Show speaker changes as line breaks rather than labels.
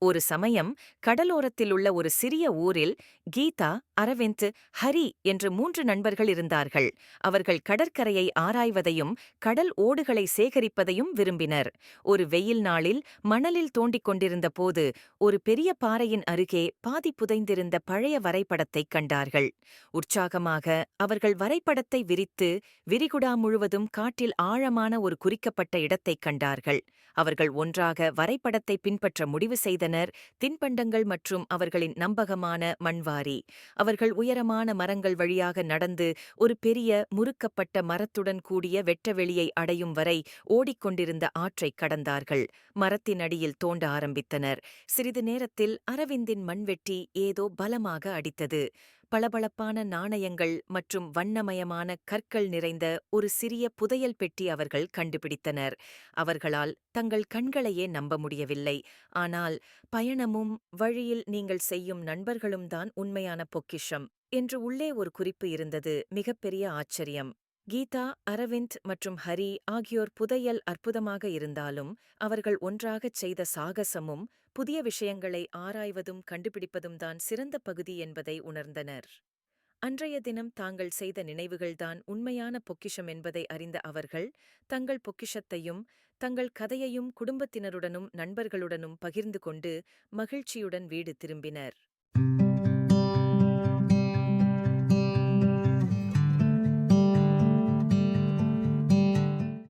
ஒரு சமயம் கடலோரத்திலுள்ள ஒரு சிறிய ஊரில் கீதா, அரவிந்த், ஹரி என்று 3 நண்பர்கள் இருந்தார்கள். அவர்கள் கடற்கரையை ஆராய்வதையும் கடல் ஓடுகளை சேகரிப்பதையும் விரும்பினர். ஒரு வெயில் நாளில் மணலில் தோண்டிக் கொண்டிருந்த போது ஒரு பெரிய பாறையின் அருகே பாதி புதைந்திருந்த பழைய வரைபடத்தைக் கண்டார்கள். உற்சாகமாக அவர்கள் வரைபடத்தை விரித்து விரிகுடா முழுவதும் காட்டில் ஆழமான ஒரு குறிக்கப்பட்ட இடத்தைக் கண்டார்கள். அவர்கள் ஒன்றாக வரைபடத்தை பின்பற்ற முடிவு செய்தனர். தின்பண்டங்கள் மற்றும் அவர்களின் நம்பகமான மண்வாரி. அவர்கள் உயரமான மரங்கள் வழியாக நடந்து ஒரு பெரிய முறுக்கப்பட்ட மரத்துடன் கூடிய வெட்டவெளியை அடையும் வரை ஓடிக்கொண்டிருந்த ஆற்றைக் கடந்தார்கள். மரத்தின் அடியில் தோண்ட ஆரம்பித்தனர். சிறிது நேரத்தில் அரவிந்தின் மண்வெட்டி ஏதோ பலமாக அடித்தது. பளபளப்பான நாணயங்கள் மற்றும் வண்ணமயமான கற்கள் நிறைந்த ஒரு சிறிய புதையல் பெட்டி அவர்கள் கண்டுபிடித்தனர். அவர்களால் தங்கள் கண்களையே நம்ப முடியவில்லை. ஆனால் பயணமும் வழியில் நீங்கள் செய்யும் நண்பர்களும் தான் உண்மையான பொக்கிஷம் என்று உள்ளே ஒரு குறிப்பு இருந்தது. மிகப்பெரிய ஆச்சரியம். கீதா, அரவிந்த் மற்றும் ஹரி ஆகியோர் புதையல் அற்புதமாக இருந்தாலும் அவர்கள் ஒன்றாகச் செய்த சாகசமும் புதிய விஷயங்களை ஆராய்வதும் கண்டுபிடிப்பதும் தான் சிறந்த பகுதி என்பதை உணர்ந்தனர். அன்றைய தினம் தாங்கள் செய்த நினைவுகள்தான் உண்மையான பொக்கிஷம் என்பதை அறிந்த அவர்கள் தங்கள் பொக்கிஷத்தையும் தங்கள் கதையையும் குடும்பத்தினருடனும் நண்பர்களுடனும் பகிர்ந்து கொண்டு மகிழ்ச்சியுடன் வீடு திரும்பினர்.